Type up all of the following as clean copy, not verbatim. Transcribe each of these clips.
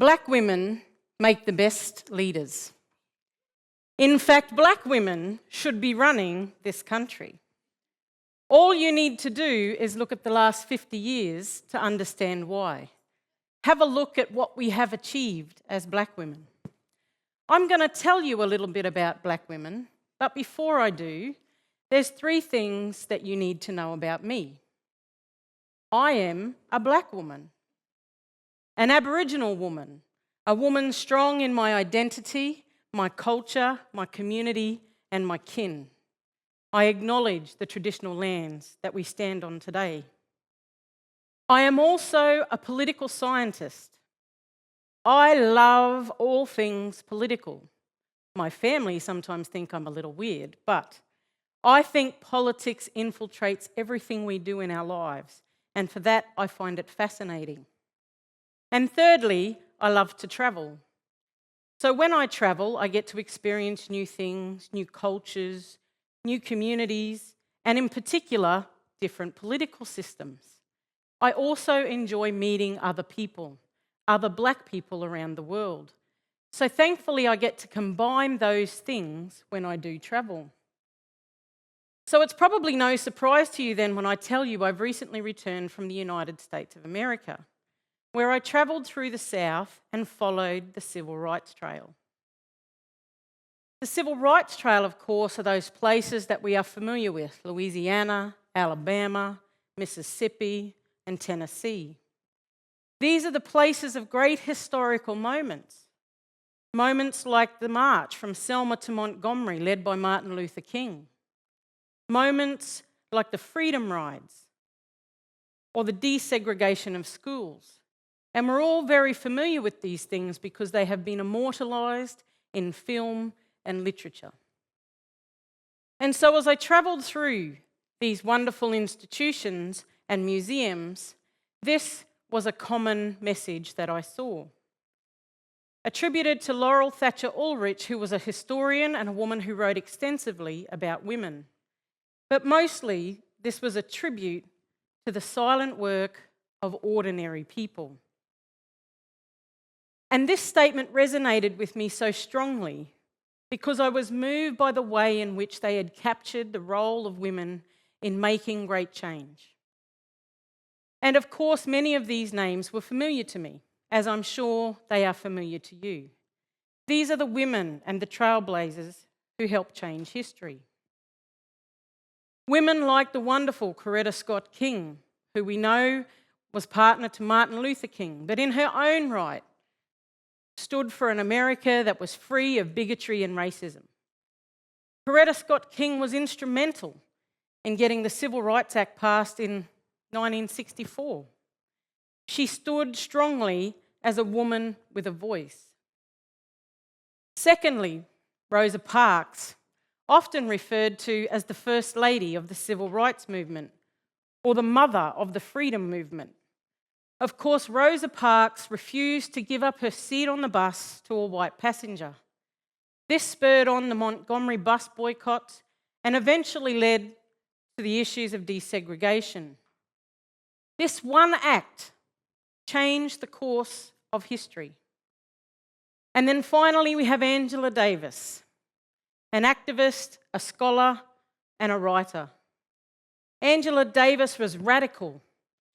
Black women make the best leaders. In fact, black women should be running this country. All you need to do is look at the last 50 years to understand why. Have a look at what we have achieved as black women. I'm going to tell you a little bit about black women, but before I do, there's 3 things that you need to know about me. I am a black woman, an Aboriginal woman, a woman strong in my identity, my culture, my community, and my kin. I acknowledge the traditional lands that we stand on today. I am also a political scientist. I love all things political. My family sometimes think I'm a little weird, but I think politics infiltrates everything we do in our lives, and for that I find it fascinating. And thirdly, I love to travel. So when I travel, I get to experience new things, new cultures, new communities, and in particular, different political systems. I also enjoy meeting other people, other black people around the world. So thankfully, I get to combine those things when I do travel. So it's probably no surprise to you then when I tell you I've recently returned from the United States of America, where I travelled through the South and followed the Civil Rights Trail. The Civil Rights Trail, of course, are those places that we are familiar with: Louisiana, Alabama, Mississippi, and Tennessee. These are the places of great historical moments. Moments like the march from Selma to Montgomery, led by Martin Luther King. Moments like the Freedom Rides or the desegregation of schools. And we're all very familiar with these things because they have been immortalised in film and literature. And so as I travelled through these wonderful institutions and museums, this was a common message that I saw. Attributed to Laurel Thatcher Ulrich, who was a historian and a woman who wrote extensively about women. But mostly, this was a tribute to the silent work of ordinary people. And this statement resonated with me so strongly because I was moved by the way in which they had captured the role of women in making great change. And of course, many of these names were familiar to me, as I'm sure they are familiar to you. These are the women and the trailblazers who helped change history. Women like the wonderful Coretta Scott King, who we know was partner to Martin Luther King, but in her own right, stood for an America that was free of bigotry and racism. Coretta Scott King was instrumental in getting the Civil Rights Act passed in 1964. She stood strongly as a woman with a voice. Secondly, Rosa Parks, often referred to as the First Lady of the Civil Rights Movement or the mother of the Freedom Movement. Of course, Rosa Parks refused to give up her seat on the bus to a white passenger. This spurred on the Montgomery bus boycott and eventually led to the issues of desegregation. This one act changed the course of history. And then finally, we have Angela Davis, an activist, a scholar, and a writer. Angela Davis was radical.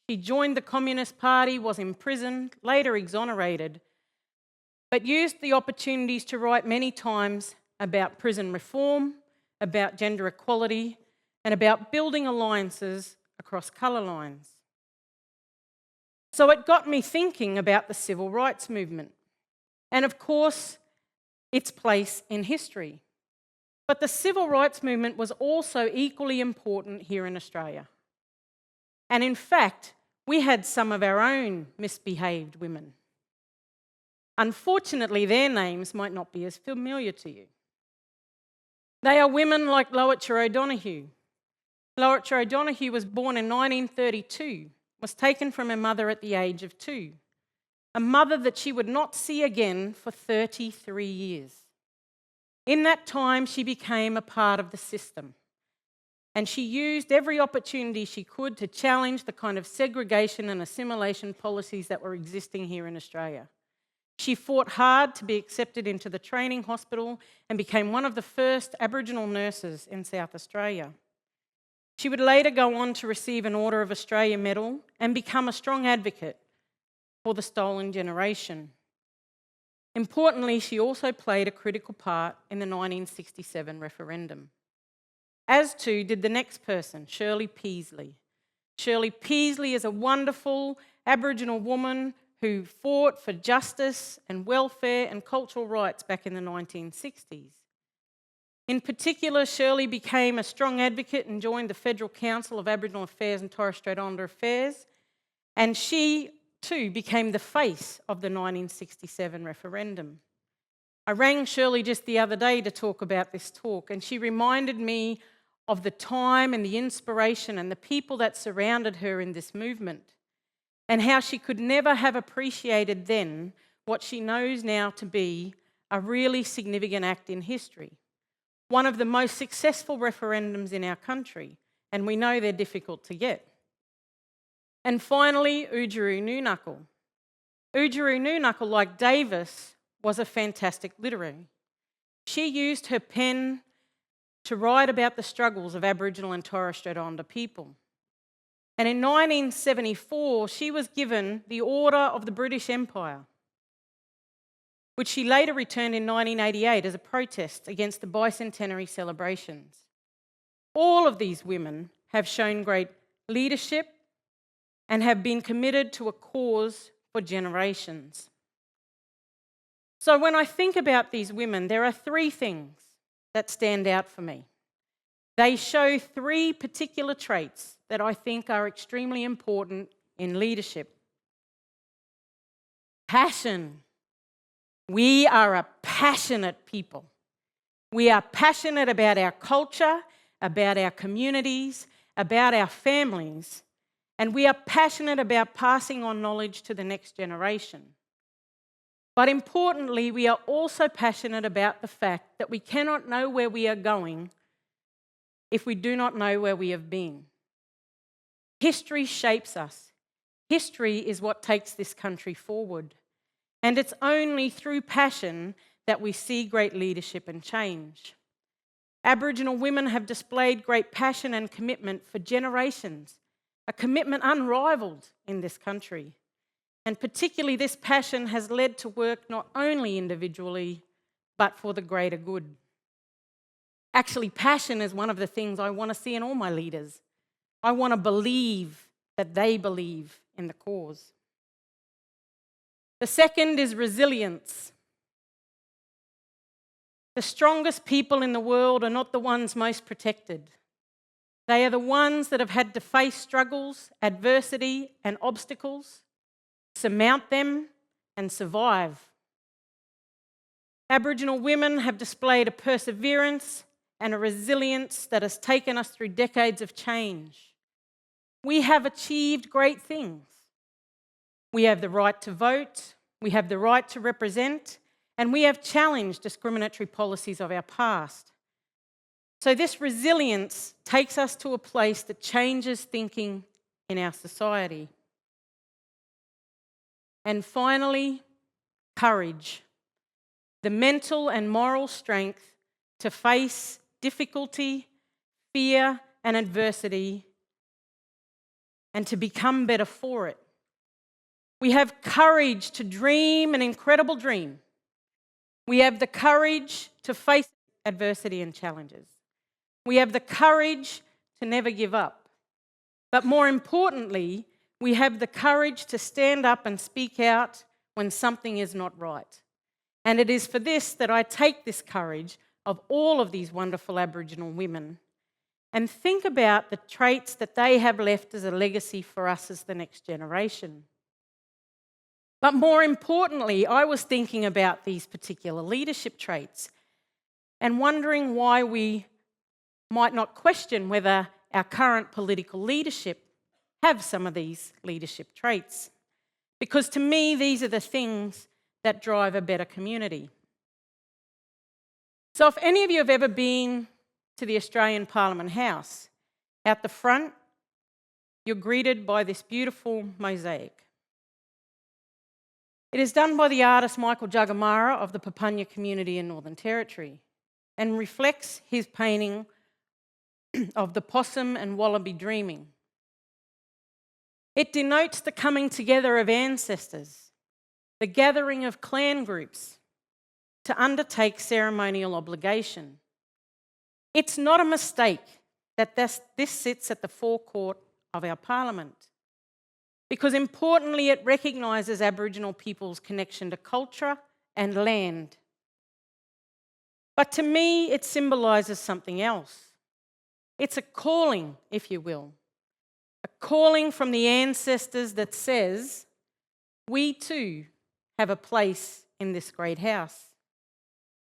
She joined the Communist Party, was imprisoned, later exonerated, but used the opportunities to write many times about prison reform, about gender equality, and about building alliances across colour lines. So it got me thinking about the civil rights movement and, of course, its place in history. But the civil rights movement was also equally important here in Australia. And in fact, we had some of our own misbehaved women. Unfortunately, their names might not be as familiar to you. They are women like Lowitja O'Donoghue. Lowitja O'Donoghue was born in 1932, was taken from her mother at the age of 2, a mother that she would not see again for 33 years. In that time, she became a part of the system, and she used every opportunity she could to challenge the kind of segregation and assimilation policies that were existing here in Australia. She fought hard to be accepted into the training hospital and became one of the first Aboriginal nurses in South Australia. She would later go on to receive an Order of Australia medal and become a strong advocate for the stolen generation. Importantly, she also played a critical part in the 1967 referendum, as too did the next person, Shirley Peasley. Shirley Peasley is a wonderful Aboriginal woman who fought for justice and welfare and cultural rights back in the 1960s. In particular, Shirley became a strong advocate and joined the Federal Council of Aboriginal Affairs and Torres Strait Islander Affairs, and she too became the face of the 1967 referendum. I rang Shirley just the other day to talk about this talk, and she reminded me of the time and the inspiration and the people that surrounded her in this movement, and how she could never have appreciated then what she knows now to be a really significant act in history, one of the most successful referendums in our country, and we know they're difficult to get. And finally, Oodgeroo Noonuccal. Oodgeroo Noonuccal, like Davis, was a fantastic literary. She used her pen to write about the struggles of Aboriginal and Torres Strait Islander people. And in 1974, she was given the Order of the British Empire, which she later returned in 1988 as a protest against the bicentenary celebrations. All of these women have shown great leadership and have been committed to a cause for generations. So when I think about these women, there are three things that stand out for me. They show three particular traits that I think are extremely important in leadership. Passion. We are a passionate people. We are passionate about our culture, about our communities, about our families, and we are passionate about passing on knowledge to the next generation. But importantly, we are also passionate about the fact that we cannot know where we are going if we do not know where we have been. History shapes us. History is what takes this country forward. And it's only through passion that we see great leadership and change. Aboriginal women have displayed great passion and commitment for generations, a commitment unrivaled in this country. And particularly this passion has led to work not only individually, but for the greater good. Actually, passion is one of the things I want to see in all my leaders. I want to believe that they believe in the cause. The second is resilience. The strongest people in the world are not the ones most protected. They are the ones that have had to face struggles, adversity, and obstacles, surmount them, and survive. Aboriginal women have displayed a perseverance and a resilience that has taken us through decades of change. We have achieved great things. We have the right to vote, we have the right to represent, and we have challenged discriminatory policies of our past. So this resilience takes us to a place that changes thinking in our society. And finally, courage. The mental and moral strength to face difficulty, fear, and adversity, and to become better for it. We have courage to dream an incredible dream. We have the courage to face adversity and challenges. We have the courage to never give up. But more importantly, we have the courage to stand up and speak out when something is not right. And it is for this that I take this courage of all of these wonderful Aboriginal women and think about the traits that they have left as a legacy for us as the next generation. But more importantly, I was thinking about these particular leadership traits and wondering why we might not question whether our current political leadership have some of these leadership traits. Because to me, these are the things that drive a better community. So if any of you have ever been to the Australian Parliament House, out the front, you're greeted by this beautiful mosaic. It is done by the artist Michael Jagamara of the Papunya community in Northern Territory and reflects his painting of the possum and wallaby dreaming. It denotes the coming together of ancestors, the gathering of clan groups to undertake ceremonial obligation. It's not a mistake that this sits at the forecourt of our parliament, because importantly it recognises Aboriginal people's connection to culture and land. But to me it symbolises something else. It's a calling, if you will, a calling from the ancestors that says, we too have a place in this great house.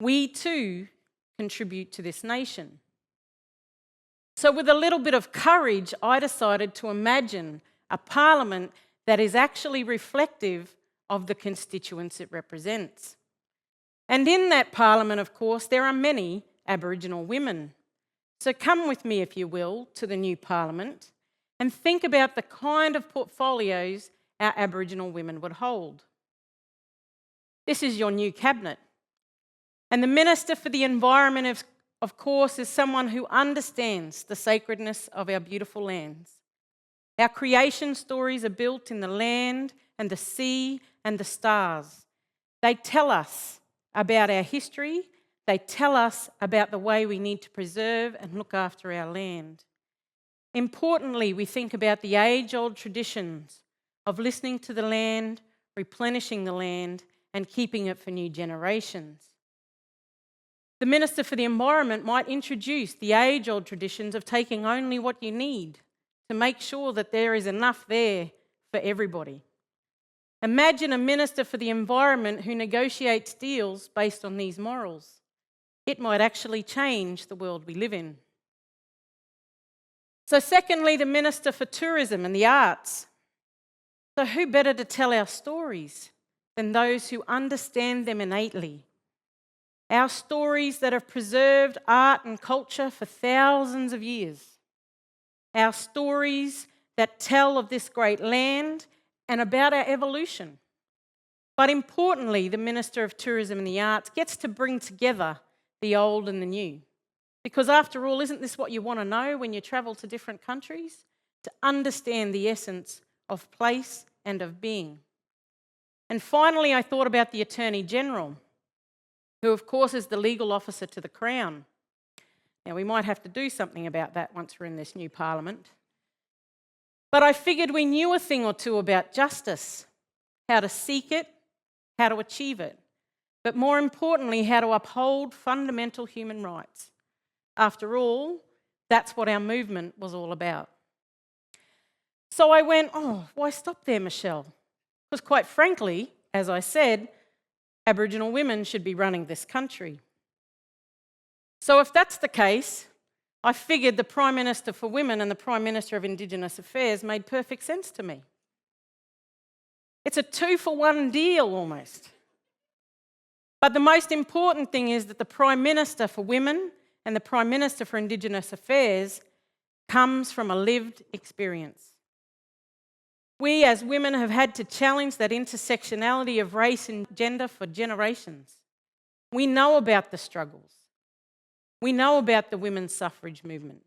We too contribute to this nation. So with a little bit of courage, I decided to imagine a parliament that is actually reflective of the constituents it represents. And in that parliament, of course, there are many Aboriginal women. So come with me, if you will, to the new parliament and think about the kind of portfolios our Aboriginal women would hold. This is your new cabinet. And the Minister for the Environment, of course, is someone who understands the sacredness of our beautiful lands. Our creation stories are built in the land and the sea and the stars. They tell us about our history. They tell us about the way we need to preserve and look after our land. Importantly, we think about the age-old traditions of listening to the land, replenishing the land, and keeping it for new generations. The Minister for the Environment might introduce the age-old traditions of taking only what you need to make sure that there is enough there for everybody. Imagine a Minister for the Environment who negotiates deals based on these morals. It might actually change the world we live in. So secondly, the Minister for Tourism and the Arts. So who better to tell our stories than those who understand them innately? Our stories that have preserved art and culture for thousands of years. Our stories that tell of this great land and about our evolution. But importantly, the Minister of Tourism and the Arts gets to bring together the old and the new. Because after all, isn't this what you want to know when you travel to different countries? To understand the essence of place and of being. And finally, I thought about the Attorney General, who of course is the legal officer to the Crown. Now we might have to do something about that once we're in this new parliament. But I figured we knew a thing or two about justice, how to seek it, how to achieve it, but more importantly, how to uphold fundamental human rights. After all, that's what our movement was all about. So I went, why stop there, Michelle? Because quite frankly, as I said, Aboriginal women should be running this country. So if that's the case, I figured the Prime Minister for Women and the Prime Minister of Indigenous Affairs made perfect sense to me. It's a 2-for-1 deal almost. But the most important thing is that the Prime Minister for Women and the Prime Minister for Indigenous Affairs comes from a lived experience. We as women have had to challenge that intersectionality of race and gender for generations. We know about the struggles. We know about the women's suffrage movement.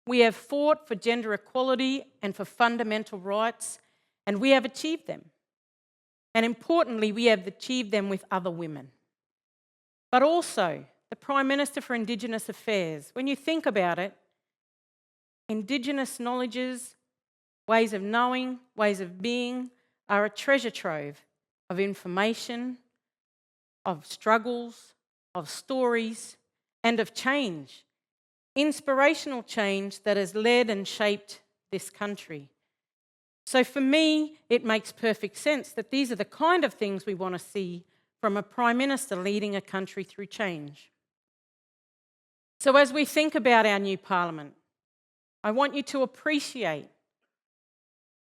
We have fought for gender equality and for fundamental rights, and we have achieved them. And importantly, we have achieved them with other women. But also, the Prime Minister for Indigenous Affairs, when you think about it, Indigenous knowledges, ways of knowing, ways of being are a treasure trove of information, of struggles, of stories, and of change, inspirational change that has led and shaped this country. So for me, it makes perfect sense that these are the kind of things we want to see from a Prime Minister leading a country through change. So as we think about our new Parliament, I want you to appreciate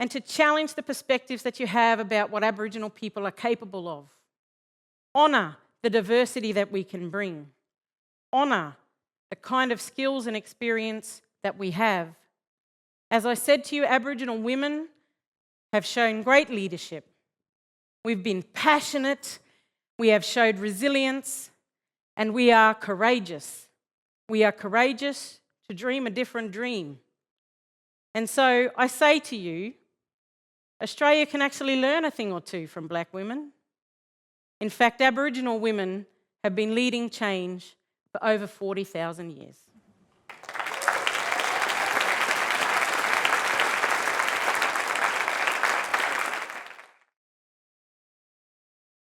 and to challenge the perspectives that you have about what Aboriginal people are capable of. Honour the diversity that we can bring. Honour the kind of skills and experience that we have. As I said to you, Aboriginal women have shown great leadership. We've been passionate, we have showed resilience, and we are courageous. We are courageous to dream a different dream. And so I say to you, Australia can actually learn a thing or two from black women. In fact, Aboriginal women have been leading change for over 40,000 years.